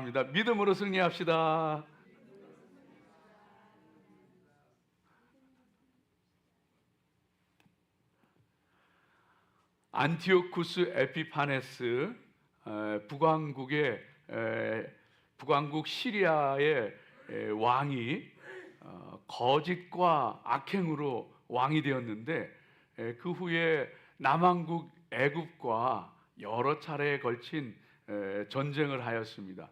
감사합니다. 믿음으로 승리합시다. 안티오쿠스 에피파네스, 북왕국 시리아의 왕이 거짓과 악행으로 왕이 되었는데, 그 후에 남왕국 애굽과 여러 차례에 걸친 전쟁을 하였습니다.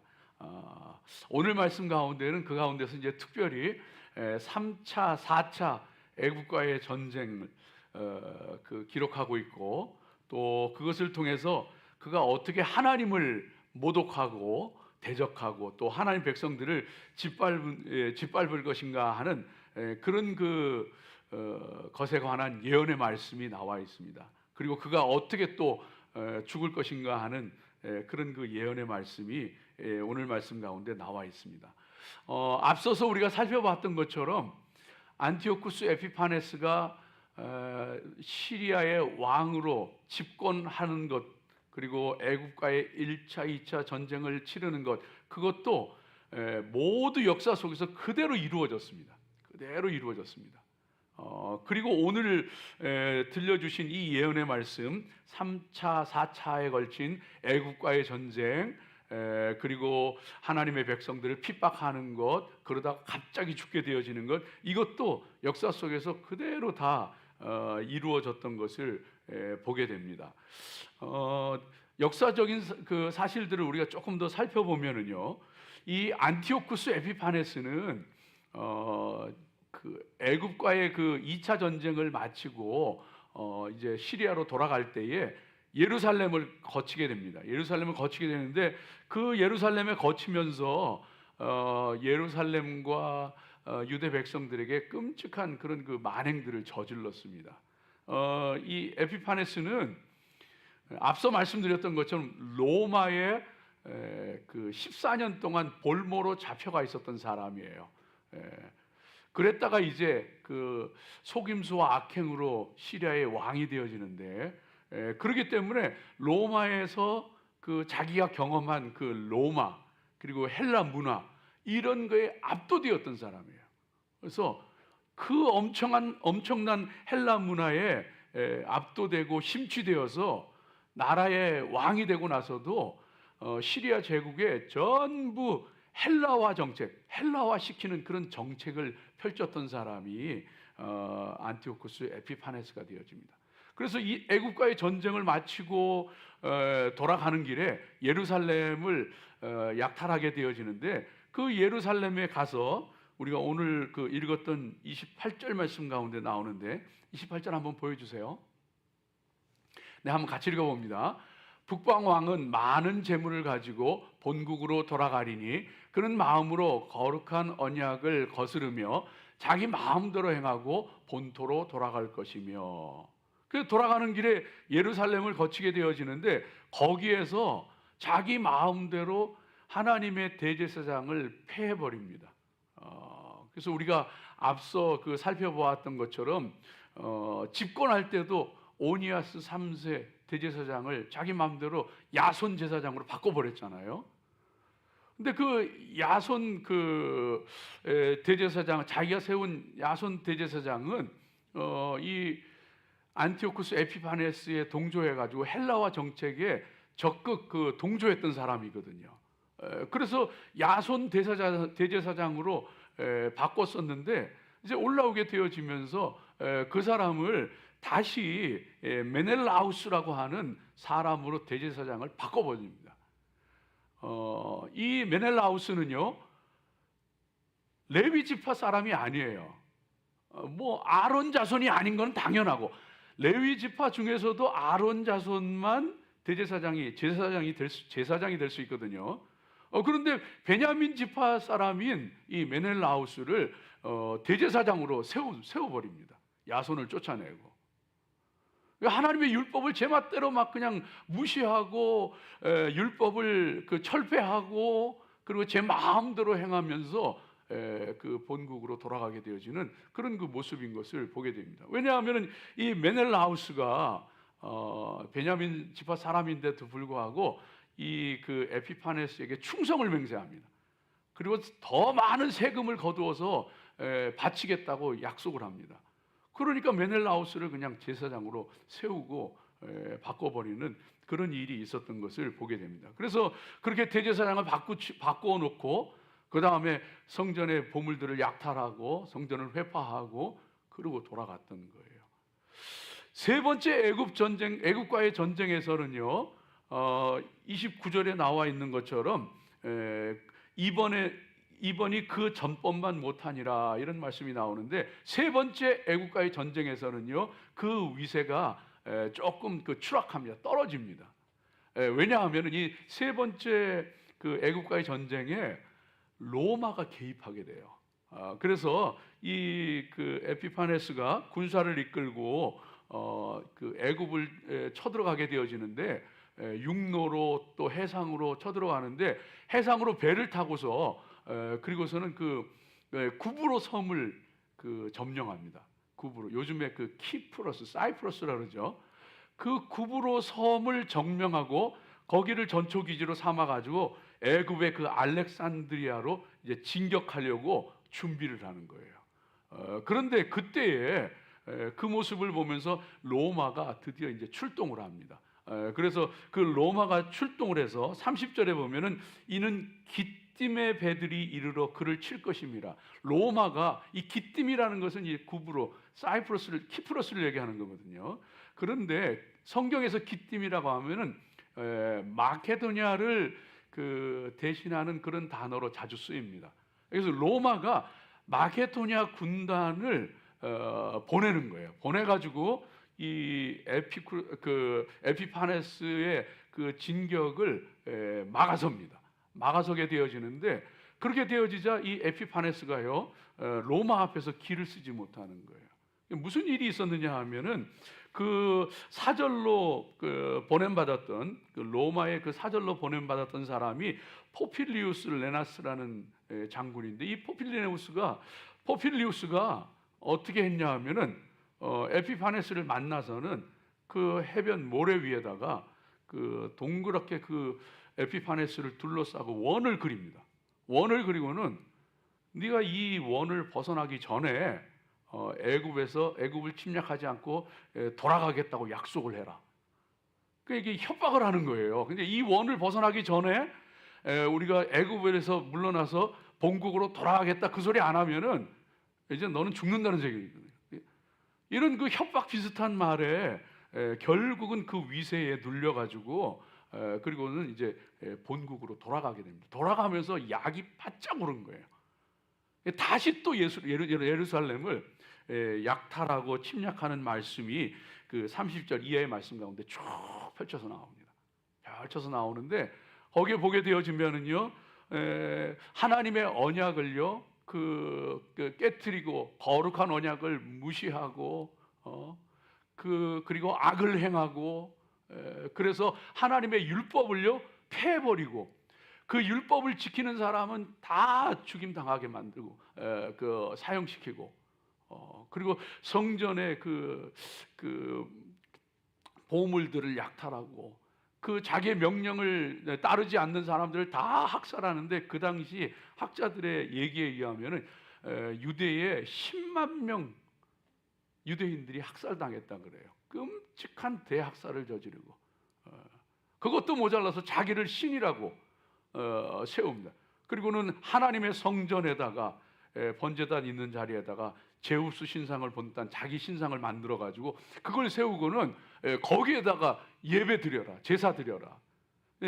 오늘 말씀 가운데는 그 가운데서 이제 특별히 3차, 4차 애굽과의 전쟁을 기록하고 있고, 또 그것을 통해서 그가 어떻게 하나님을 모독하고 대적하고 또 하나님 백성들을 짓밟을 것인가 하는 그런 것에 관한 예언의 말씀이 나와 있습니다. 그리고 그가 어떻게 또 죽을 것인가 하는 그런 그 예언의 말씀이 오늘 말씀 가운데 나와 있습니다. 앞서서 우리가 살펴봤던 것처럼 안티오쿠스 에피파네스가 시리아의 왕으로 집권하는 것, 그리고 애국과의 1차, 2차 전쟁을 치르는 것, 그것도 모두 역사 속에서 그대로 이루어졌습니다. 그대로 이루어졌습니다. 그리고 오늘 들려주신 이 예언의 말씀, 3차, 4차에 걸친 애국과의 전쟁, 그리고 하나님의 백성들을 핍박하는 것, 그러다가 갑자기 죽게 되어지는 것, 이것도 역사 속에서 그대로 다 이루어졌던 것을 보게 됩니다. 역사적인 그 사실들을 우리가 조금 더 살펴보면은요, 이 안티오쿠스 에피파네스는 그 애굽과의 그 2차 전쟁을 마치고 이제 시리아로 돌아갈 때에 예루살렘을 거치게 됩니다. 예루살렘을 거치게 되는데, 그 예루살렘에 거치면서 예루살렘과 유대 백성들에게 끔찍한 그런 그 만행들을 저질렀습니다. 이 에피파네스는 앞서 말씀드렸던 것처럼 로마에 그 14년 동안 볼모로 잡혀가 있었던 사람이에요. 그랬다가 이제 그 속임수와 악행으로 시리아의 왕이 되어지는데, 그렇기 때문에 로마에서 그 자기가 경험한 그 로마 그리고 헬라 문화, 이런 거에 압도되었던 사람이에요. 그래서 그 엄청난 헬라 문화에 압도되고 심취되어서 나라의 왕이 되고 나서도 시리아 제국에 전부 헬라화 정책, 헬라화 시키는 그런 정책을 펼쳤던 사람이 안티오쿠스 에피파네스가 되어집니다. 그래서 이 애국과의 전쟁을 마치고 돌아가는 길에 예루살렘을 약탈하게 되어지는데, 그 예루살렘에 가서 우리가 오늘 그 읽었던 28절 말씀 가운데 나오는데, 28절 한번 보여주세요. 네, 한번 같이 읽어봅니다. 북방 왕은 많은 재물을 가지고 본국으로 돌아가리니 그는 마음으로 거룩한 언약을 거스르며 자기 마음대로 행하고 본토로 돌아갈 것이며. 그 돌아가는 길에 예루살렘을 거치게 되어지는데, 거기에서 자기 마음대로 하나님의 대제사장을 폐해버립니다. 그래서 우리가 앞서 그 살펴보았던 것처럼 집권할 때도 오니아스 3세 대제사장을 자기 마음대로 야손 제사장으로 바꿔버렸잖아요. 근데 그 야손 대제사장, 자기가 세운 야손 대제사장은 이 안티오쿠스 에피파네스에 동조해가지고 헬라화 정책에 적극 동조했던 사람이거든요. 그래서 야손 대제사장으로 바꿨었는데, 이제 올라오게 되어지면서 그 사람을 다시 메넬라우스라고 하는 사람으로 대제사장을 바꿔버립니다. 이 메넬라우스는요, 레위 지파 사람이 아니에요. 뭐 아론 자손이 아닌 건 당연하고, 레위 지파 중에서도 아론 자손만 제사장이 될 수 있거든요. 그런데 베냐민 지파 사람인 이 메넬라우스를 대제사장으로 세워버립니다. 야손을 쫓아내고. 하나님의 율법을 제멋대로 막 그냥 무시하고, 율법을 철폐하고, 그리고 제 마음대로 행하면서 그 본국으로 돌아가게 되어지는 그런 그 모습인 것을 보게 됩니다. 왜냐하면 이 메넬라우스가 베냐민 지파 사람인데도 불구하고 이 그 에피파네스에게 충성을 맹세합니다. 그리고 더 많은 세금을 거두어서 바치겠다고 약속을 합니다. 그러니까 메넬라우스를 그냥 제사장으로 세우고 바꿔버리는 그런 일이 있었던 것을 보게 됩니다. 그래서 그렇게 대제사장을 바꾸어 놓고 그 다음에 성전의 보물들을 약탈하고 성전을 회파하고 그러고 돌아갔던 거예요. 세 번째 애굽과의 전쟁에서는요, 29절에 나와 있는 것처럼 이번이 그 전법만 못하니라 이런 말씀이 나오는데, 세 번째 애국과의 전쟁에서는요 그 위세가 조금 추락합니다. 떨어집니다. 왜냐하면 이 세 번째 그 애국과의 전쟁에 로마가 개입하게 돼요. 그래서 이 그 에피파네스가 군사를 이끌고 그 애굽을 쳐들어가게 되어지는데, 육로로 또 해상으로 쳐들어가는데, 해상으로 배를 타고서 그리고서는 구브로 섬을 점령합니다. 구브로, 요즘에 사이프러스라 그러죠. 그 구브로 섬을 점령하고 거기를 전초 기지로 삼아 가지고 애굽의 그 알렉산드리아로 이제 진격하려고 준비를 하는 거예요. 그런데 그때에 그 모습을 보면서 로마가 드디어 이제 출동을 합니다. 그래서 그 로마가 출동을 해서 30절에 보면은 이는 기띔의 배들이 이르러 그를 칠 것입니다. 로마가 이 기띔이라는 것은 이 구브로, 키프로스를 얘기하는 거거든요. 그런데 성경에서 기띔이라고 하면은 마케도니아를 대신하는 그런 단어로 자주 쓰입니다. 그래서 로마가 마케도니아 군단을 보내는 거예요. 보내가지고 이 에피파네스의 그 진격을 막아섭니다. 막아서게 되어지는데, 그렇게 되어지자 이 에피파네스가요 로마 앞에서 길을 쓰지 못하는 거예요. 무슨 일이 있었느냐 하면은 그 사절로 보냄받았던 로마의 그 사절로 보냄받았던 사람이 포필리우스 레나스라는 장군인데, 이 포필리우스가 어떻게 했냐 하면은 에피파네스를 만나서는 그 해변 모래 위에다가 동그랗게 에피파네스를 둘러싸고 원을 그립니다. 원을 그리고는 네가 이 원을 벗어나기 전에 애굽을 침략하지 않고 돌아가겠다고 약속을 해라. 그러니까 이게 협박을 하는 거예요. 근데 이 원을 벗어나기 전에 우리가 애굽에서 물러나서 본국으로 돌아가겠다 그 소리 안 하면은 이제 너는 죽는다는 얘기거든요. 이런 협박 비슷한 말에 결국은 그 위세에 눌려가지고 그리고는 이제 본국으로 돌아가게 됩니다. 돌아가면서 약이 바짝 오른 거예요. 다시 또 예루살렘을 약탈하고 침략하는 말씀이 그 30절 이하의 말씀 가운데 쭉 펼쳐서 나옵니다. 펼쳐서 나오는데, 거기에 보게 되어지면은요 하나님의 언약을요 깨트리고 거룩한 언약을 무시하고 그리고 악을 행하고, 그래서 하나님의 율법을요 폐해버리고, 그 율법을 지키는 사람은 다 죽임 당하게 만들고 사형시키고, 그리고 성전의 보물들을 약탈하고, 자기의 명령을 따르지 않는 사람들을 다 학살하는데, 그 당시 학자들의 얘기에 의하면은 유대에 10만 명 유대인들이 학살당했다 그래요. 끔찍한 대학살을 저지르고, 그것도 모자라서 자기를 신이라고 세웁니다. 그리고는 하나님의 성전에다가 번제단 있는 자리에다가 제우스 신상을 본딴 자기 신상을 만들어 가지고 그걸 세우고는 거기에다가 예배 드려라, 제사 드려라.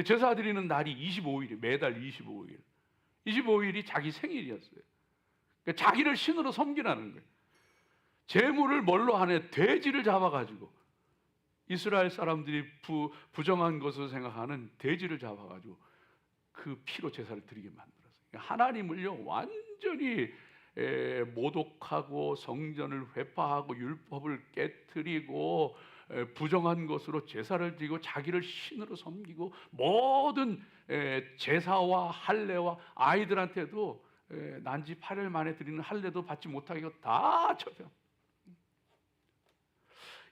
제사 드리는 날이 25일이, 매달 25일이 자기 생일이었어요. 그러니까 자기를 신으로 섬기라는 거예요. 제물을 뭘로 하네? 돼지를 잡아가지고, 이스라엘 사람들이 부정한 것으로 생각하는 돼지를 잡아가지고 그 피로 제사를 드리게 만들었어요. 그러니까 하나님을요 완전히 모독하고 성전을 회파하고 율법을 깨트리고 부정한 것으로 제사를 드리고 자기를 신으로 섬기고, 모든 제사와 할례와 아이들한테도 난지 8일 만에 드리는 할례도 받지 못하게 다 쳐요.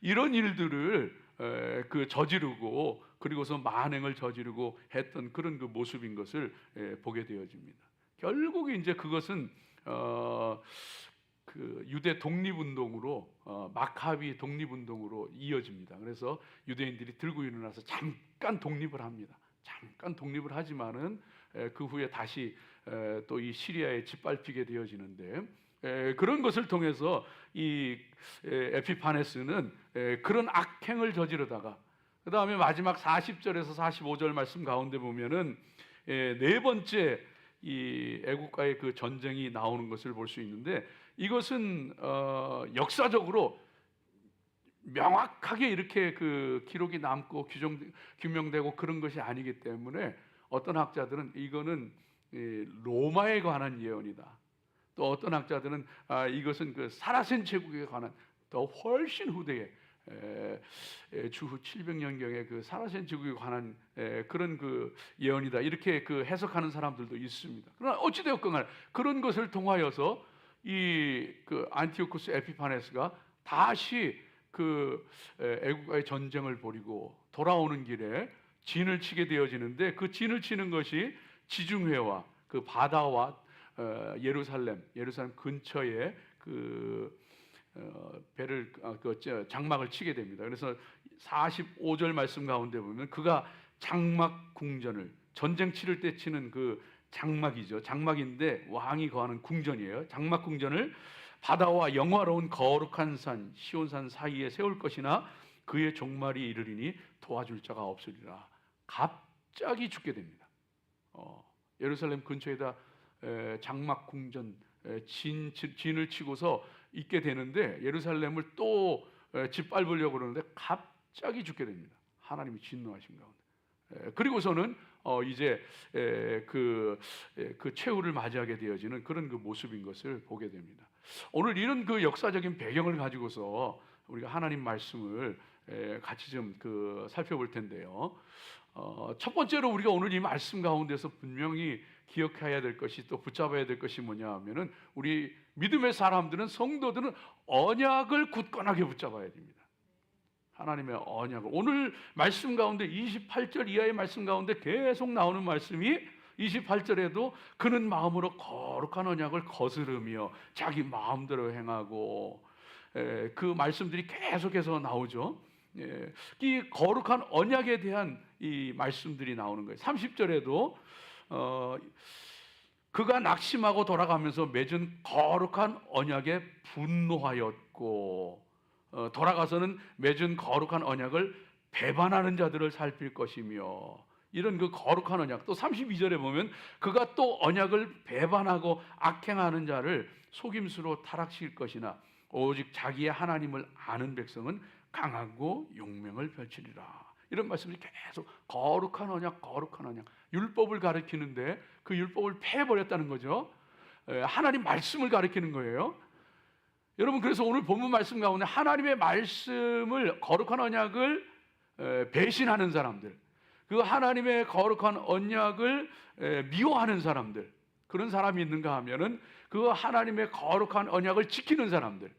이런 일들을 저지르고 그리고서 만행을 저지르고 했던 그런 그 모습인 것을 보게 되어집니다. 결국 이제 그것은 그 유대 독립운동으로 마카비 독립운동으로 이어집니다. 그래서 유대인들이 들고 일어나서 잠깐 독립을 합니다. 잠깐 독립을 하지만은 그 후에 다시 또 이 시리아에 짓밟히게 되어지는데, 그런 것을 통해서 이 에피파네스는 그런 악행을 저지르다가 그 다음에 마지막 40절에서 45절 말씀 가운데 보면은 네 번째 이 애국과의 그 전쟁이 나오는 것을 볼 수 있는데, 이것은 역사적으로 명확하게 이렇게 그 기록이 남고 규명되고 그런 것이 아니기 때문에 어떤 학자들은 이거는 로마에 관한 예언이다. 또 어떤 학자들은 이것은 그 사라센 제국에 관한 더 훨씬 후대에 주후 700년경에 그 사라센 제국에 관한 그런 그 예언이다, 이렇게 그 해석하는 사람들도 있습니다. 그러나 어찌되었건 간에 그런 것을 통하여서 이 그 안티오쿠스 에피파네스가 다시 그 애국과의 전쟁을 벌이고 돌아오는 길에 진을 치게 되어지는데, 그 진을 치는 것이 지중해와 그 바다와 예루살렘 근처에 그 배를 장막을 치게 됩니다. 그래서 45절 말씀 가운데 보면 그가 장막 궁전을, 전쟁 치를 때 치는 그 장막이죠. 장막인데 왕이 거하는 궁전이에요. 장막 궁전을 바다와 영화로운 거룩한 산 시온산 사이에 세울 것이나 그의 종말이 이르리니 도와줄 자가 없으리라. 갑자기 죽게 됩니다. 예루살렘 근처에다 장막 궁전 진을 치고서 있게 되는데, 예루살렘을 또 짓밟으려고 그러는데 갑자기 죽게 됩니다. 하나님이 진노하신 가운데. 그리고서는 이제 그 최후를 맞이하게 되어지는 그런 그 모습인 것을 보게 됩니다. 오늘 이런 그 역사적인 배경을 가지고서 우리가 하나님 말씀을 같이 좀 살펴볼 텐데요. 첫 번째로 우리가 오늘 이 말씀 가운데서 분명히 기억해야 될 것이, 또 붙잡아야 될 것이 뭐냐 하면은, 우리 믿음의 사람들은, 성도들은 언약을 굳건하게 붙잡아야 됩니다. 하나님의 언약을. 오늘 말씀 가운데 28절 이하의 말씀 가운데 계속 나오는 말씀이 28절에도 그는 마음으로 거룩한 언약을 거스르며 자기 마음대로 행하고, 그 말씀들이 계속해서 나오죠. 이 거룩한 언약에 대한 이 말씀들이 나오는 거예요. 30절에도 그가 낙심하고 돌아가면서 맺은 거룩한 언약에 분노하였고, 돌아가서는 맺은 거룩한 언약을 배반하는 자들을 살필 것이며, 이런 그 거룩한 언약. 또 32절에 보면 그가 또 언약을 배반하고 악행하는 자를 속임수로 타락시킬 것이나 오직 자기의 하나님을 아는 백성은 강하고 용맹을 펼치리라. 이런 말씀이 계속 거룩한 언약, 거룩한 언약. 율법을 가리키는데 그 율법을 폐해버렸다는 거죠. 하나님 말씀을 가리키는 거예요. 여러분, 그래서 오늘 본문 말씀 가운데 하나님의 말씀을, 거룩한 언약을 배신하는 사람들, 그 하나님의 거룩한 언약을 미워하는 사람들, 그런 사람이 있는가 하면은 그 하나님의 거룩한 언약을 지키는 사람들,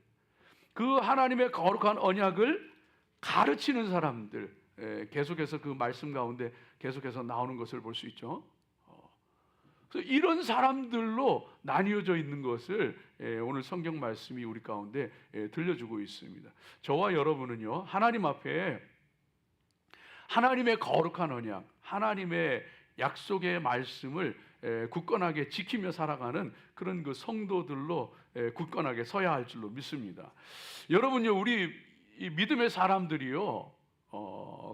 그 하나님의 거룩한 언약을 가르치는 사람들, 계속해서 그 말씀 가운데 계속해서 나오는 것을 볼 수 있죠. 그래서 이런 사람들로 나뉘어져 있는 것을 오늘 성경 말씀이 우리 가운데 들려주고 있습니다. 저와 여러분은요, 하나님 앞에 하나님의 거룩한 언약, 하나님의 약속의 말씀을 굳건하게 지키며 살아가는 그런 그 성도들로 굳건하게 서야 할 줄로 믿습니다. 여러분요, 우리 이 믿음의 사람들이요,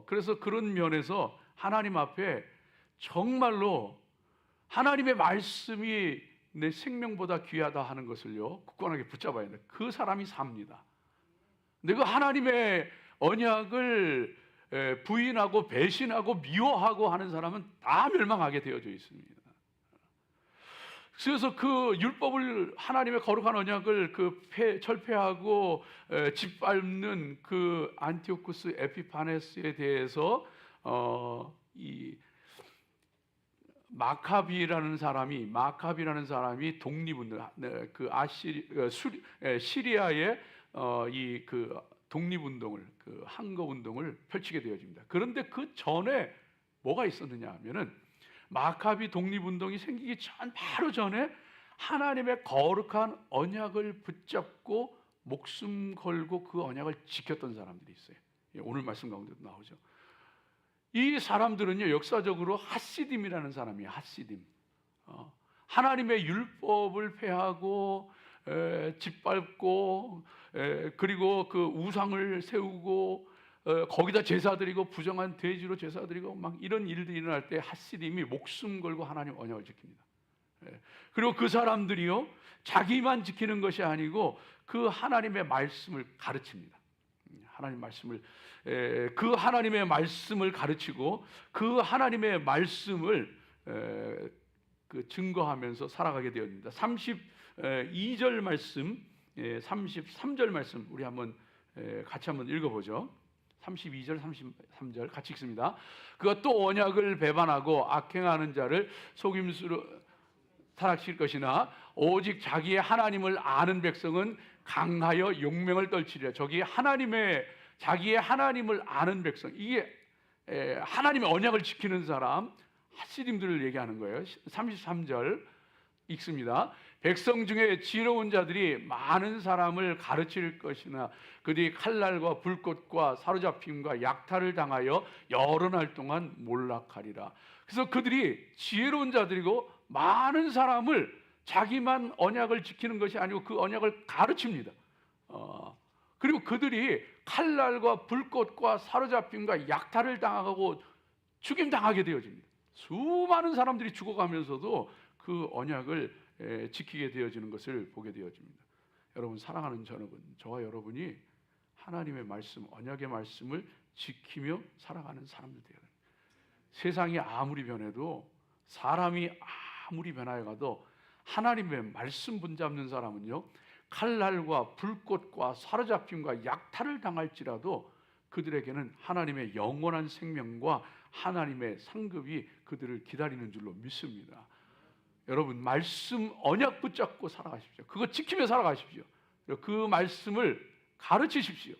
그래서 그런 면에서 하나님 앞에 정말로 하나님의 말씀이 내 생명보다 귀하다 하는 것을요, 굳건하게 붙잡아야 돼요. 그 사람이 삽니다. 근데 그 하나님의 언약을 부인하고 배신하고 미워하고 하는 사람은 다 멸망하게 되어져 있습니다. 그래서 그 율법을, 하나님의 거룩한 언약을 철폐하고 짓밟는 그 안티오쿠스 에피파네스에 대해서 이 마카비라는 사람이 독립운동, 그 시리아의 이 그 독립운동을, 그 항거운동을 펼치게 되어집니다. 그런데 그 전에 뭐가 있었느냐 하면은 마카비 독립운동이 생기기 전 바로 전에 하나님의 거룩한 언약을 붙잡고 목숨 걸고 그 언약을 지켰던 사람들이 있어요. 오늘 말씀 가운데도 나오죠. 이 사람들은요, 역사적으로 하시딤이라는 사람이에요. 하시딤. 하나님의 율법을 폐하고 짓밟고 그리고 그 우상을 세우고 거기다 제사 드리고 부정한 돼지로 제사 드리고 막 이런 일들이 일어날 때 하시딤이 목숨 걸고 하나님 언약을 지킵니다. 그리고 그 사람들이요, 자기만 지키는 것이 아니고 그 하나님의 말씀을 가르칩니다. 하나님 말씀을 그 하나님의 말씀을 가르치고 그 하나님의 말씀을 그 증거하면서 살아가게 되었습니다. 32절 말씀, 33절 말씀 우리 한번 같이 한번 읽어보죠. 32절, 33절 같이 읽습니다. 그가 또 언약을 배반하고 악행하는 자를 속임수로 타락시킬 것이나 오직 자기의 하나님을 아는 백성은 강하여 용맹을 떨치리라. 저기 자기의 하나님을 아는 백성, 이게 하나님의 언약을 지키는 사람, 하시딤들을 얘기하는 거예요. 33절 읽습니다. 백성 중에 지혜로운 자들이 많은 사람을 가르칠 것이나 그들이 칼날과 불꽃과 사로잡힘과 약탈을 당하여 여러 날 동안 몰락하리라. 그래서 그들이 지혜로운 자들이고 많은 사람을, 자기만 언약을 지키는 것이 아니고 그 언약을 가르칩니다. 그리고 그들이 칼날과 불꽃과 사로잡힘과 약탈을 당하고 죽임당하게 되어집니다. 수많은 사람들이 죽어가면서도 그 언약을 지키게 되어지는 것을 보게 되어집니다. 여러분, 사랑하는 저와 여러분이 하나님의 말씀, 언약의 말씀을 지키며 살아가는 사람들 되어야 됩니다. 세상이 아무리 변해도, 사람이 아무리 변하여 가도 하나님의 말씀 붙잡는 사람은요, 칼날과 불꽃과 사로잡힘과 약탈을 당할지라도 그들에게는 하나님의 영원한 생명과 하나님의 상급이 그들을 기다리는 줄로 믿습니다. 여러분, 말씀 언약 붙잡고 살아가십시오. 그거 지키며 살아가십시오. 그 말씀을 가르치십시오.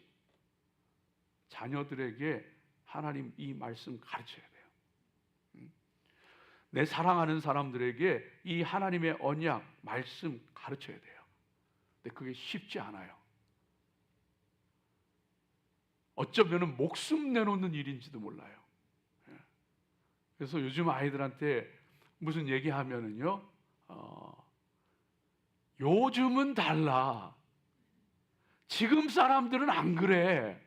자녀들에게 하나님 이 말씀 가르쳐야 돼요. 내 사랑하는 사람들에게 이 하나님의 언약 말씀 가르쳐야 돼요. 근데 그게 쉽지 않아요. 어쩌면 목숨 내놓는 일인지도 몰라요. 그래서 요즘 아이들한테 무슨 얘기하면은요, 요즘은 달라, 지금 사람들은 안 그래,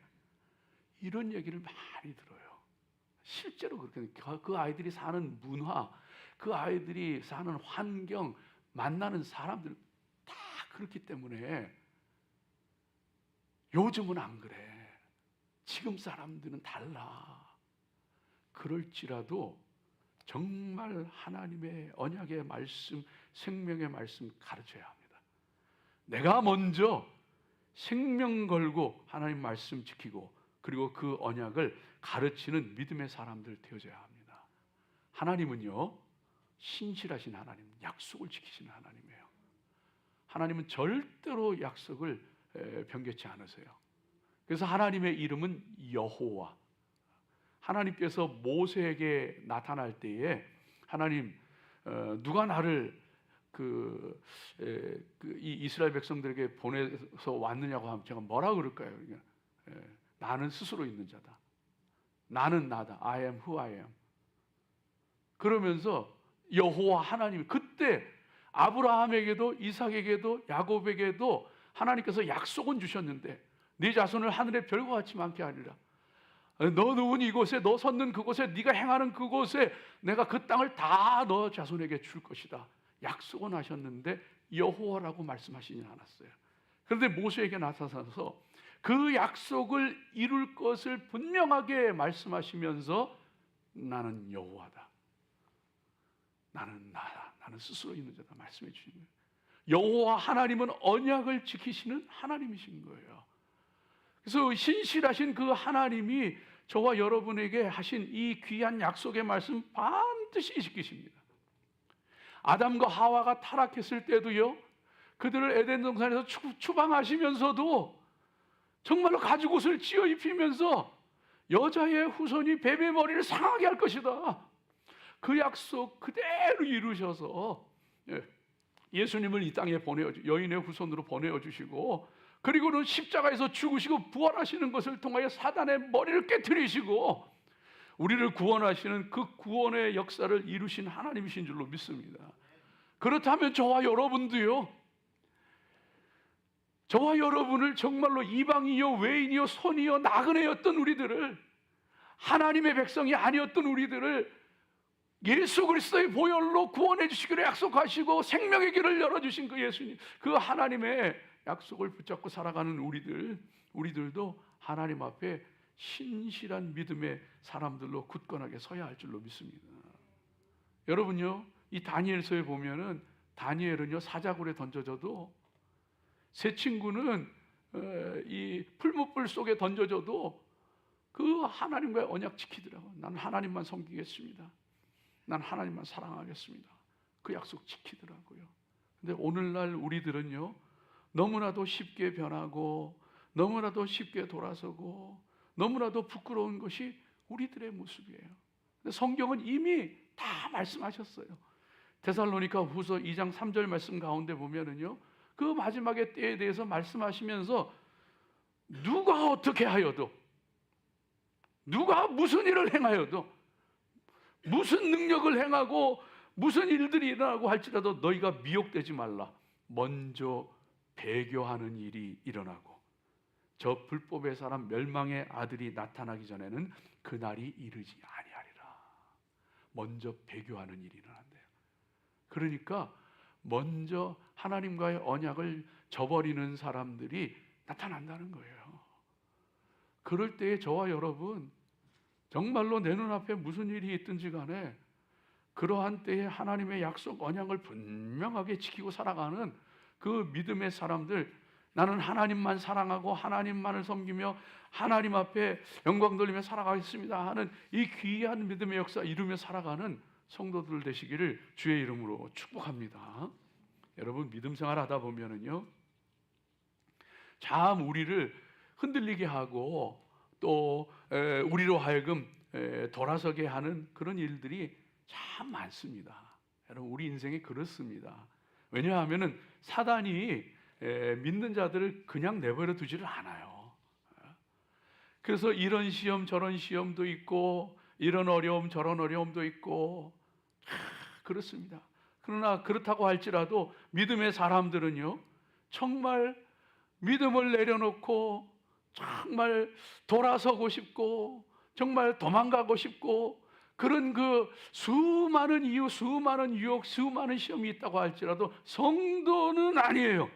이런 얘기를 많이 들어요. 실제로 그렇게 그 아이들이 사는 문화, 그 아이들이 사는 환경, 만나는 사람들 다 그렇기 때문에 요즘은 안 그래, 지금 사람들은 달라. 그럴지라도 정말 하나님의 언약의 말씀, 생명의 말씀 가르쳐야 합니다. 내가 먼저 생명 걸고 하나님 말씀 지키고 그리고 그 언약을 가르치는 믿음의 사람들 되어져야 합니다. 하나님은요, 신실하신 하나님, 약속을 지키시는 하나님이에요. 하나님은 절대로 약속을 변개치 않으세요. 그래서 하나님의 이름은 여호와. 하나님께서 모세에게 나타날 때에 하나님, 누가 나를 이 이스라엘 백성들에게 보내서 왔느냐고 하면 제가 뭐라 그럴까요? 나는 스스로 있는 자다. 나는 나다. I am who I am. 그러면서 여호와 하나님, 그때 아브라함에게도 이삭에게도 야곱에게도 하나님께서 약속은 주셨는데 네 자손을 하늘의 별과 같이 많게 하리라. 너 누운 이곳에, 너 섰는 그곳에, 네가 행하는 그곳에 내가 그 땅을 다 너 자손에게 줄 것이다. 약속은 하셨는데 여호와라고 말씀하시진 않았어요. 그런데 모세에게 나타나서 그 약속을 이룰 것을 분명하게 말씀하시면서 나는 여호와다, 나는 나다, 나는 스스로 있는 자다 말씀해 주신 거예요. 여호와 하나님은 언약을 지키시는 하나님이신 거예요. 그래서 신실하신 그 하나님이 저와 여러분에게 하신 이 귀한 약속의 말씀 반드시 지키십니다. 아담과 하와가 타락했을 때도요, 그들을 에덴 동산에서 추방하시면서도 정말로 가죽옷을 찢어 입히면서 여자의 후손이 뱀의 머리를 상하게 할 것이다. 그 약속 그대로 이루셔서 예수님을 이 땅에 여인의 후손으로 보내어 주시고, 그리고는 십자가에서 죽으시고 부활하시는 것을 통하여 사단의 머리를 깨트리시고 우리를 구원하시는 그 구원의 역사를 이루신 하나님이신 줄로 믿습니다. 그렇다면 저와 여러분도요, 저와 여러분을 정말로 이방이요 외인이요 선이요 나그네였던 우리들을, 하나님의 백성이 아니었던 우리들을 예수 그리스도의 보혈로 구원해 주시기로 약속하시고 생명의 길을 열어주신 그 예수님, 그 하나님의 약속을 붙잡고 살아가는 우리들도 하나님 앞에 신실한 믿음의 사람들로 굳건하게 서야 할 줄로 믿습니다. 여러분요, 이 다니엘서에 보면은 다니엘은요 사자굴에 던져져도, 세 친구는 이 풀무불 속에 던져져도 그 하나님과의 언약 지키더라고요. 난 하나님만 섬기겠습니다. 난 하나님만 사랑하겠습니다. 그 약속 지키더라고요. 근데 오늘날 우리들은요, 너무나도 쉽게 변하고 너무나도 쉽게 돌아서고 너무나도 부끄러운 것이 우리들의 모습이에요. 근데 성경은 이미 다 말씀하셨어요. 데살로니가 후서 2장 3절 말씀 가운데 보면은요, 그 마지막의 때에 대해서 말씀하시면서 누가 어떻게 하여도, 누가 무슨 일을 행하여도, 무슨 능력을 행하고 무슨 일들이 일어나고 할지라도 너희가 미혹되지 말라. 먼저 배교하는 일이 일어나고 저 불법의 사람 멸망의 아들이 나타나기 전에는 그날이 이르지 아니하리라. 먼저 배교하는 일이 일어난대요. 그러니까 먼저 하나님과의 언약을 저버리는 사람들이 나타난다는 거예요. 그럴 때에 저와 여러분, 정말로 내 눈앞에 무슨 일이 있든지 간에 그러한 때에 하나님의 약속 언약을 분명하게 지키고 살아가는 그 믿음의 사람들, 나는 하나님만 사랑하고 하나님만을 섬기며 하나님 앞에 영광 돌리며 살아가겠습니다 하는 이 귀한 믿음의 역사 이루며 살아가는 성도들 되시기를 주의 이름으로 축복합니다. 여러분, 믿음 생활 하다 보면은요, 참 우리를 흔들리게 하고 또 우리로 하여금 돌아서게 하는 그런 일들이 참 많습니다. 여러분, 우리 인생이 그렇습니다. 왜냐하면은 사단이 믿는 자들을 그냥 내버려 두지를 않아요. 그래서 이런 시험 저런 시험도 있고 이런 어려움 저런 어려움도 있고 그렇습니다. 그러나 그렇다고 할지라도 믿음의 사람들은요, 정말 믿음을 내려놓고 정말 돌아서고 싶고 정말 도망가고 싶고 그런 그 수많은 이유, 수많은 유혹, 수많은 시험이 있다고 할지라도 성도는 아니에요.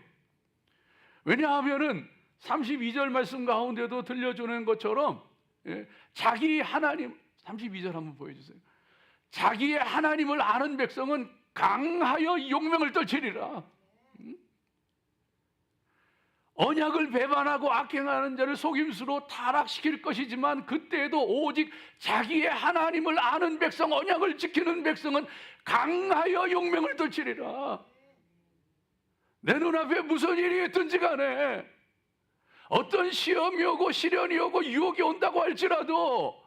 왜냐하면은 32절 말씀 가운데도 들려주는 것처럼 자기 하나님, 32절 한번 보여주세요. 자기의 하나님을 아는 백성은 강하여 용맹을 떨치리라. 언약을 배반하고 악행하는 자를 속임수로 타락시킬 것이지만 그때에도 오직 자기의 하나님을 아는 백성, 언약을 지키는 백성은 강하여 용맹을 떨치리라. 내 눈앞에 무슨 일이 있든지 간에 어떤 시험이 오고 시련이 오고 유혹이 온다고 할지라도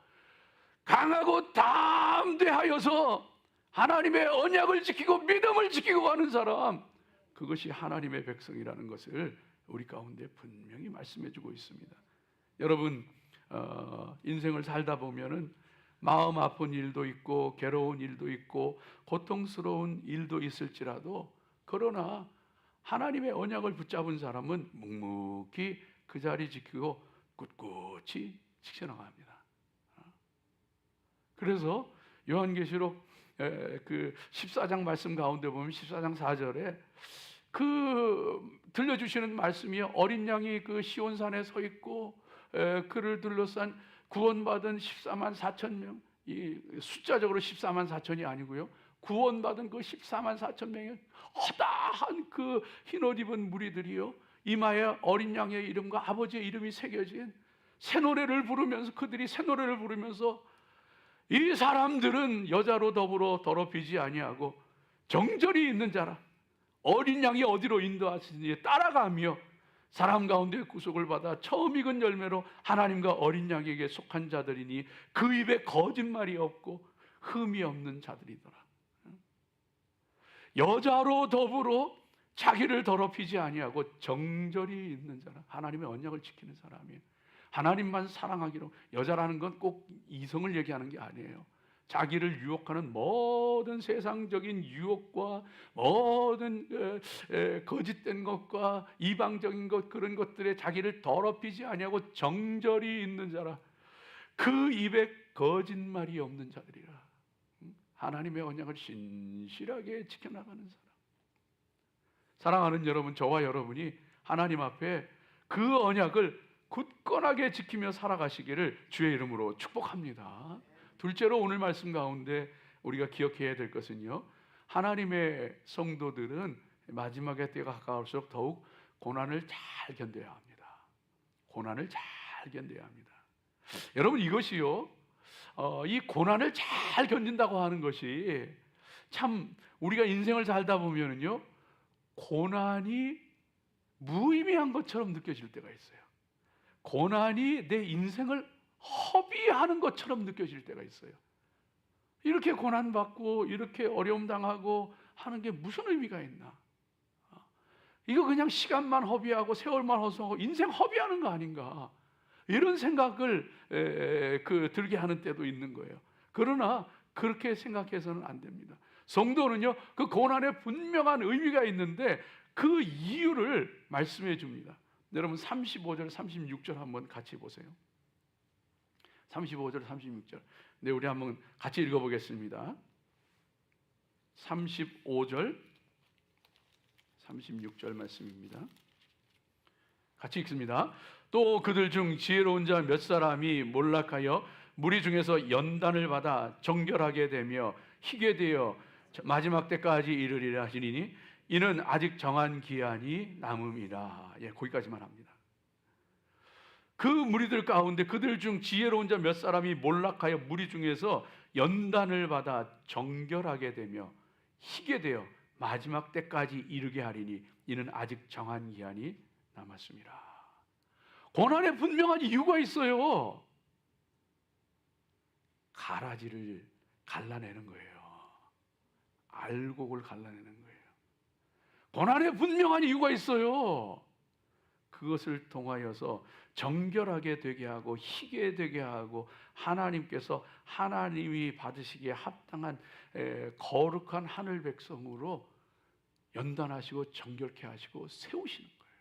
강하고 담대하여서 하나님의 언약을 지키고 믿음을 지키고 가는 사람, 그것이 하나님의 백성이라는 것을 우리 가운데 분명히 말씀해 주고 있습니다. 여러분, 인생을 살다 보면은 마음 아픈 일도 있고 괴로운 일도 있고 고통스러운 일도 있을지라도, 그러나 하나님의 언약을 붙잡은 사람은 묵묵히 그 자리 지키고 꿋꿋이 지켜나갑니다. 그래서 요한계시록 그 14장 말씀 가운데 보면 14장 4절에 그 들려주시는 말씀이 어린 양이 그 시온산에 서 있고 그를 둘러싼 구원받은 14만 4천 명, 이 숫자적으로 14만 4천이 아니고요, 구원받은 그 14만 4천 명의 허다한 그 흰옷 입은 무리들이요, 이마에 어린 양의 이름과 아버지의 이름이 새겨진 새 노래를 부르면서, 그들이 새 노래를 부르면서 이 사람들은 여자로 더불어 더럽히지 아니하고 정절이 있는 자라, 어린 양이 어디로 인도하시는지 따라가며 사람 가운데 구속을 받아 처음 익은 열매로 하나님과 어린 양에게 속한 자들이니 그 입에 거짓말이 없고 흠이 없는 자들이더라. 여자로 더불어 자기를 더럽히지 아니하고 정절이 있는 자라. 하나님의 언약을 지키는 사람이에요. 하나님만 사랑하기로. 여자라는 건 꼭 이성을 얘기하는 게 아니에요. 자기를 유혹하는 모든 세상적인 유혹과 모든 거짓된 것과 이방적인 것, 그런 것들에 자기를 더럽히지 아니하고 정절이 있는 자라. 그 입에 거짓말이 없는 자들이라. 하나님의 언약을 신실하게 지켜나가는 사람. 사랑하는 여러분, 저와 여러분이 하나님 앞에 그 언약을 굳건하게 지키며 살아가시기를 주의 이름으로 축복합니다. 둘째로 오늘 말씀 가운데 우리가 기억해야 될 것은요, 하나님의 성도들은 마지막의 때가 가까울수록 더욱 고난을 잘 견뎌야 합니다. 고난을 잘 견뎌야 합니다. 여러분, 이것이요, 이 고난을 잘 견딘다고 하는 것이 참 우리가 인생을 살다 보면은요, 고난이 무의미한 것처럼 느껴질 때가 있어요. 고난이 내 인생을 허비하는 것처럼 느껴질 때가 있어요. 이렇게 고난받고 이렇게 어려움 당하고 하는 게 무슨 의미가 있나? 이거 그냥 시간만 허비하고 세월만 허송하고 인생 허비하는 거 아닌가? 이런 생각을 들게 하는 때도 있는 거예요. 그러나 그렇게 생각해서는 안 됩니다. 성도는요, 그 고난에 분명한 의미가 있는데 그 이유를 말씀해 줍니다. 여러분 35절 36절 한번 같이 보세요. 35절 36절. 네, 우리 한번 같이 읽어보겠습니다. 35절 36절 말씀입니다. 같이 읽습니다. 또 그들 중 지혜로운 자 몇 사람이 몰락하여 무리 중에서 연단을 받아 정결하게 되며 희게 되어 마지막 때까지 이르리라 하시니 이는 아직 정한 기한이 남음이라. 예, 거기까지만 합니다. 그 무리들 가운데 그들 중 지혜로운 자 몇 사람이 몰락하여 무리 중에서 연단을 받아 정결하게 되며 희게 되어 마지막 때까지 이르게 하리니 이는 아직 정한 기한이 남았습니다. 고난에 분명한 이유가 있어요. 가라지를 갈라내는 거예요. 알곡을 갈라내는 거예요. 고난에 분명한 이유가 있어요. 그것을 통하여서 정결하게 되게 하고 희게 되게 하고 하나님께서 하나님이 받으시기에 합당한 거룩한 하늘 백성으로 연단하시고 정결케 하시고 세우시는 거예요.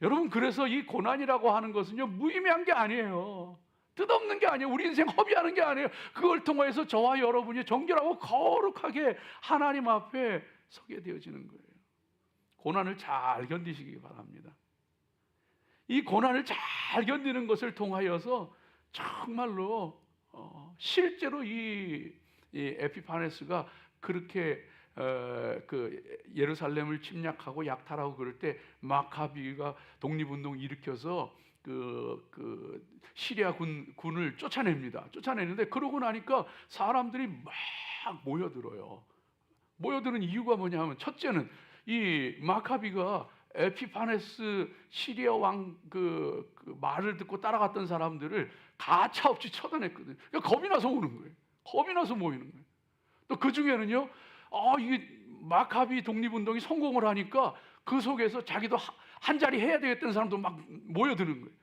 여러분, 그래서 이 고난이라고 하는 것은요, 무의미한 게 아니에요. 뜻없는 게 아니에요. 우리 인생 허비하는 게 아니에요. 그걸 통해서 저와 여러분이 정결하고 거룩하게 하나님 앞에 서게 되어지는 거예요. 고난을 잘 견디시기 바랍니다. 이 고난을 잘 견디는 것을 통하여서 정말로 실제로 이 에피파네스가 그렇게 그 예루살렘을 침략하고 약탈하고 그럴 때 마카비가 독립운동 일으켜서 그 시리아 군을 쫓아냅니다. 쫓아내는데 그러고 나니까 사람들이 막 모여들어요. 모여드는 이유가 뭐냐면, 첫째는 이 마카비가 에피파네스 시리아 왕 그 말을 듣고 따라갔던 사람들을 가차없이 처단했거든요. 그러니까 겁이 나서 오는 거예요. 겁이 나서 모이는 거예요. 또 그 중에는요, 이게 마카비 독립운동이 성공을 하니까 그 속에서 자기도 한 자리 해야 되겠다는 사람도 막 모여드는 거예요.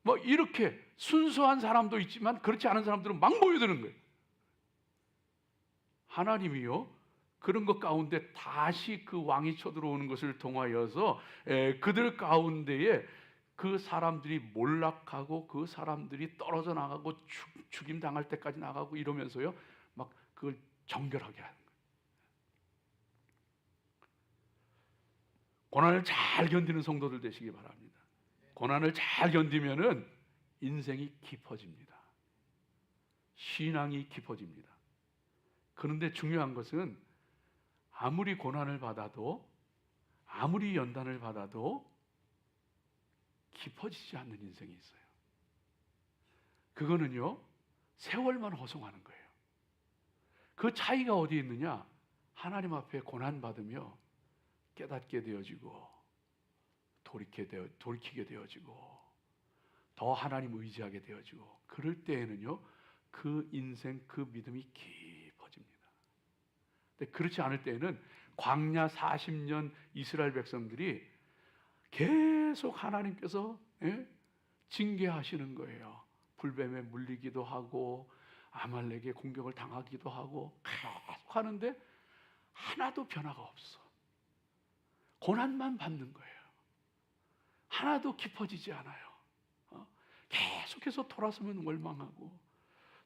뭐 이렇게 순수한 사람도 있지만 그렇지 않은 사람들은 막 모여드는 거예요. 하나님이요, 그런 것 가운데 다시 그 왕이 쳐들어오는 것을 통하여서 그들 가운데에 그 사람들이 몰락하고 그 사람들이 떨어져 나가고 죽임 당할 때까지 나가고 이러면서요, 막 그걸 정결하게 하는 거예요. 고난을 잘 견디는 성도들 되시기 바랍니다. 고난을 잘 견디면은 인생이 깊어집니다. 신앙이 깊어집니다. 그런데 중요한 것은 아무리 고난을 받아도, 아무리 연단을 받아도 깊어지지 않는 인생이 있어요. 그거는요, 세월만 허송하는 거예요. 그 차이가 어디에 있느냐? 하나님 앞에 고난 받으며 깨닫게 되어지고 돌이키게 되어지고 더 하나님 의지하게 되어지고 그럴 때에는요 그 인생 그 믿음이 깊어집니다. 근데 그렇지 않을 때에는 광야 40년 이스라엘 백성들이 계속 하나님께서 징계하시는 거예요. 불뱀에 물리기도 하고 아말렉의 공격을 당하기도 하고 계속 하는데 하나도 변화가 없어. 고난만 받는 거예요. 하나도 깊어지지 않아요. 계속해서 돌아서면 원망하고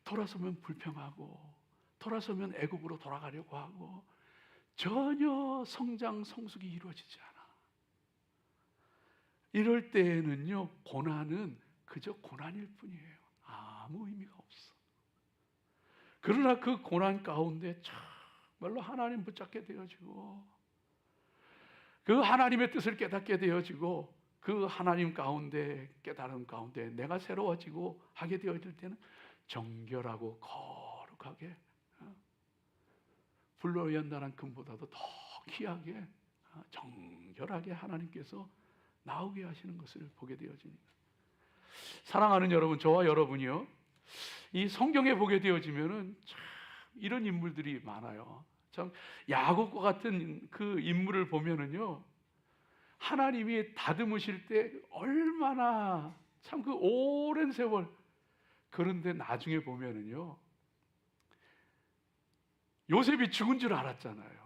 돌아서면 불평하고 돌아서면 애굽으로 돌아가려고 하고 전혀 성장 성숙이 이루어지지 않아. 이럴 때에는요 고난은 그저 고난일 뿐이에요. 아무 의미가 없어. 그러나 그 고난 가운데 정말로 하나님 붙잡게 되어지고 그 하나님의 뜻을 깨닫게 되어지고 그 하나님 가운데 깨달음 가운데 내가 새로워지고 하게 되어질 때는 정결하고 거룩하게 불로 연단한 금보다도 더 귀하게 정결하게 하나님께서 나오게 하시는 것을 보게 되어집니다. 사랑하는 여러분, 저와 여러분이요 이 성경에 보게 되어지면은 참 이런 인물들이 많아요. 참 야곱과 같은 그 인물을 보면은요 하나님이 다듬으실 때 얼마나 참 그 오랜 세월 그런데 나중에 보면은요 요셉이 죽은 줄 알았잖아요.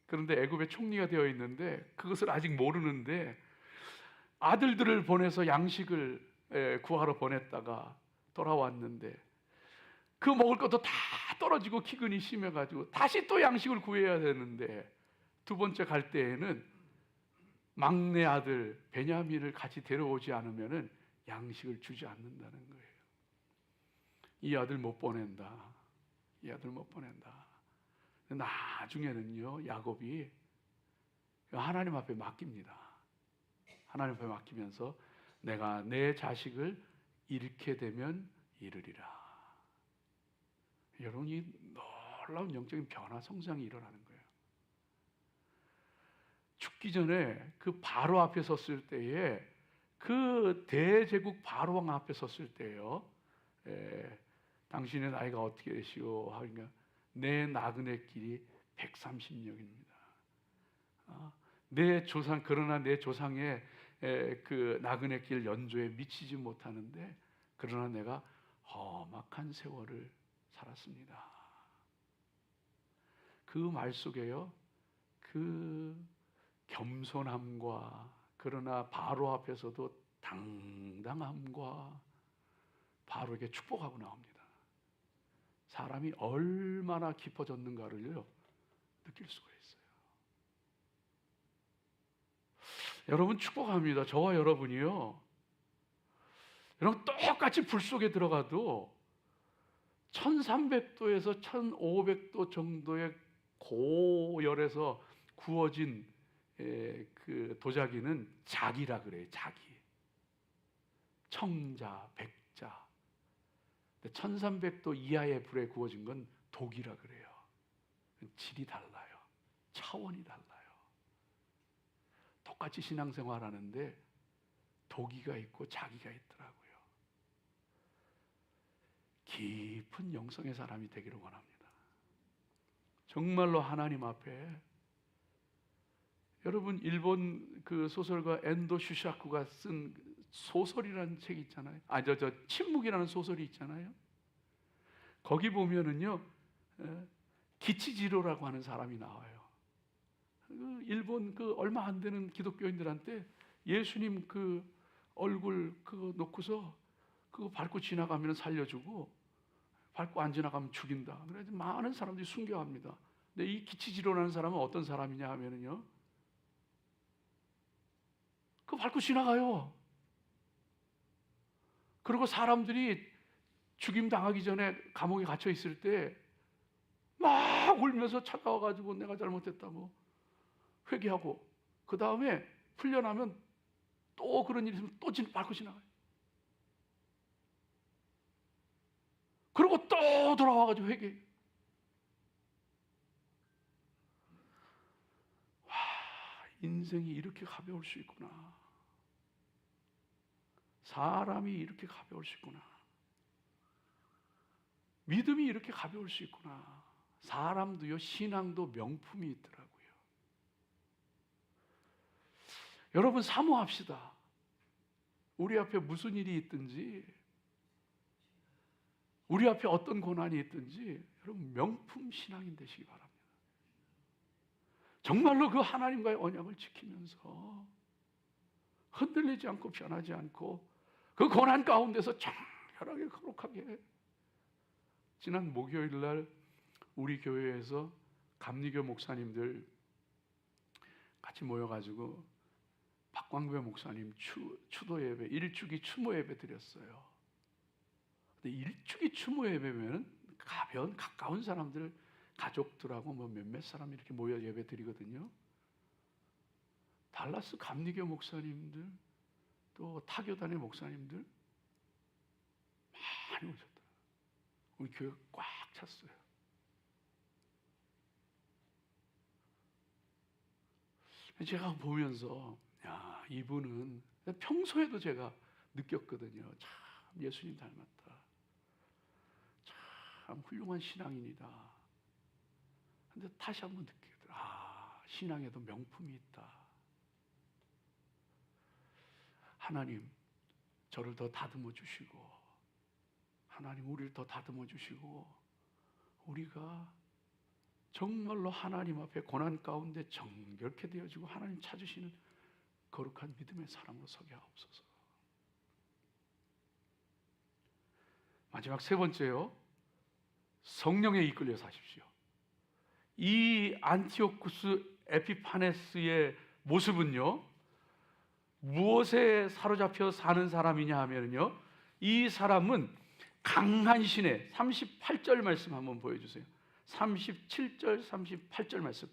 그런데 애굽의 총리가 되어 있는데 그것을 아직 모르는데 아들들을 보내서 양식을 구하러 보냈다가 돌아왔는데 그 먹을 것도 다 떨어지고 기근이 심해가지고 다시 또 양식을 구해야 되는데 두 번째 갈 때에는 막내 아들 베냐민을 같이 데려오지 않으면은 양식을 주지 않는다는 거예요. 이 아들 못 보낸다. 이 아들 못 보낸다. 나중에는요 야곱이 하나님 앞에 맡깁니다. 하나님 앞에 맡기면서 내가 내 자식을 잃게 되면 잃으리라. 여러분이 놀라운 영적인 변화 성장이 일어나는 거예요. 죽기 전에 그 바로 앞에 섰을 때에 그 대제국 바로왕 앞에 섰을 때요 당신의 나이가 어떻게 되시오 하니까 내 나그네 길이 130년입니다. 내 조상 그러나 내 조상의 그 나그네 길 연조에 미치지 못하는데 그러나 내가 험악한 세월을 살았습니다. 그 말 속에요 그 겸손함과 그러나 바로 앞에서도 당당함과 바로에게 축복하고 나옵니다. 사람이 얼마나 깊어졌는가를요 느낄 수가 있어요. 여러분 축복합니다. 저와 여러분이요 여러분 똑같이 불 속에 들어가도 1300도에서 1500도 정도의 고열에서 구워진 그 도자기는 자기라 그래요. 자기. 청자, 백자. 1300도 이하의 불에 구워진 건 독이라 그래요. 질이 달라요. 차원이 달라요. 똑같이 신앙생활 하는데 독이가 있고 자기가 있더라고요. 깊은 영성의 사람이 되기를 원합니다. 정말로 하나님 앞에 여러분 일본 그 소설가 엔도 슈샤쿠가 쓴 소설이라는 책이 있잖아요. 침묵이라는 소설이 있잖아요. 거기 보면은요 기치지로라고 하는 사람이 나와요. 일본 그 얼마 안 되는 기독교인들한테 예수님 그 얼굴 그거 놓고서 그거 밟고 지나가면 살려주고 밟고 안 지나가면 죽인다. 그래서 많은 사람들이 순교합니다. 근데 이 기치지로라는 사람은 어떤 사람이냐 하면은요 그거 밟고 지나가요. 그리고 사람들이 죽임 당하기 전에 감옥에 갇혀 있을 때 막 울면서 찾아와가지고 내가 잘못했다고 회개하고 그 다음에 풀려나면 또 그런 일이 있으면 또 밟고 지나가요. 그리고 또 돌아와가지고 회개. 와, 인생이 이렇게 가벼울 수 있구나. 사람이 이렇게 가벼울 수 있구나. 믿음이 이렇게 가벼울 수 있구나. 사람도요, 신앙도 명품이 있더라고요. 여러분, 사모합시다. 우리 앞에 무슨 일이 있든지, 우리 앞에 어떤 고난이 있든지, 여러분, 명품 신앙인 되시기 바랍니다. 정말로 그 하나님과의 언약을 지키면서 흔들리지 않고 변하지 않고 그 고난 가운데서 정결하게 거룩하게. 지난 목요일 날 우리 교회에서 감리교 목사님들 같이 모여가지고 박광배 목사님 추도 예배, 일주기 추모 예배 드렸어요. 근데 일주기 추모 예배면 가까운 사람들, 가족들하고 뭐 몇몇 사람 이렇게 모여 예배 드리거든요. 달라스 감리교 목사님들, 또 타교단의 목사님들 많이 오셨더라고요. 우리 교회 꽉 찼어요. 제가 보면서, 야, 이분은 평소에도 제가 느꼈거든요. 참 예수님 닮았다. 참 훌륭한 신앙인이다. 근데 다시 한번 느끼게 돼요. 아, 신앙에도 명품이 있다. 하나님, 저를 더 다듬어 주시고, 하나님 우리를 더 다듬어 주시고, 우리가 정말로 하나님 앞에 고난 가운데 정결케 되어지고 하나님 찾으시는 거룩한 믿음의 사람으로 서게 하옵소서. 마지막 세 번째요, 성령에 이끌려 사십시오. 이 안티오쿠스 에피파네스의 모습은요, 무엇에 사로잡혀 사는 사람이냐 하면요, 이 사람은 강한 신의 38절 말씀 한번 보여주세요. 37절 38절 말씀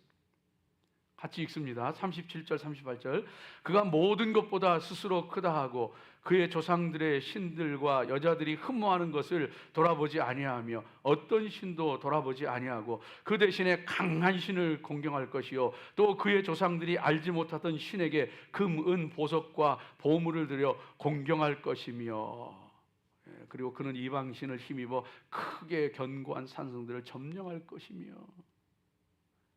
같이 읽습니다. 37절 38절. 그가 모든 것보다 스스로 크다 하고 그의 조상들의 신들과 여자들이 흠모하는 것을 돌아보지 아니하며 어떤 신도 돌아보지 아니하고 그 대신에 강한 신을 공경할 것이요 또 그의 조상들이 알지 못하던 신에게 금, 은, 보석과 보물을 들여 공경할 것이며, 그리고 그는 이방신을 힘입어 크게 견고한 산성들을 점령할 것이며.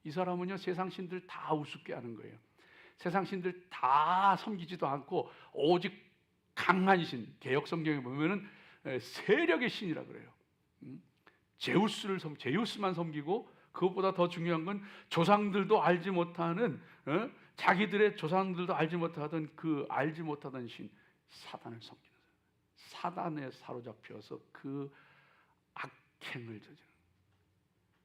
이 사람은요, 세상 신들 다 우습게 하는 거예요. 세상 신들 다 섬기지도 않고 오직 강한 신, 개역 성경에 보면은 세력의 신이라 그래요. 제우스만 섬기고, 그것보다 더 중요한 건 조상들도 알지 못하는, 자기들의 조상들도 알지 못하던 그 알지 못하던 신 사단을 섬기는, 사단에 사로잡혀서 그 악행을 저지르는.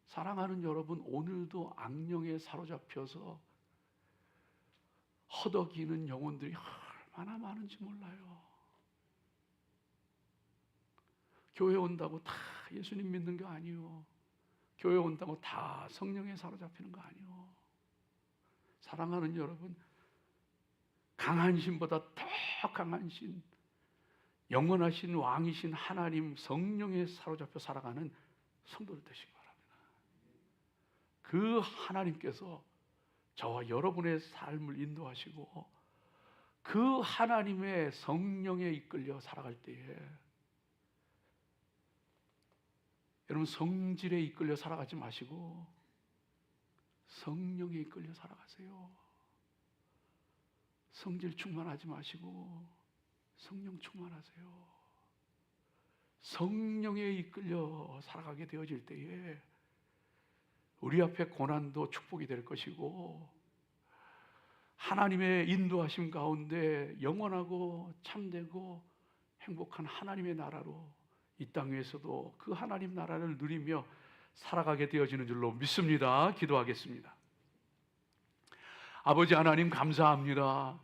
사랑하는 여러분, 오늘도 악령에 사로잡혀서 허덕이는 영혼들이 얼마나 많은지 몰라요. 교회 온다고 다 예수님 믿는 거 아니요. 교회 온다고 다 성령에 사로잡히는 거 아니요. 사랑하는 여러분, 강한 신보다 더 강한 신, 영원하신 왕이신 하나님 성령에 사로잡혀 살아가는 성도들 되시기 바랍니다. 그 하나님께서 저와 여러분의 삶을 인도하시고 그 하나님의 성령에 이끌려 살아갈 때에 여러분, 성질에 이끌려 살아가지 마시고 성령에 이끌려 살아가세요. 성질 충만하지 마시고 성령 충만하세요. 성령에 이끌려 살아가게 되어질 때에 우리 앞에 고난도 축복이 될 것이고 하나님의 인도하심 가운데 영원하고 참되고 행복한 하나님의 나라로 이 땅 위에서도 그 하나님 나라를 누리며 살아가게 되어지는 줄로 믿습니다. 기도하겠습니다. 아버지 하나님, 감사합니다.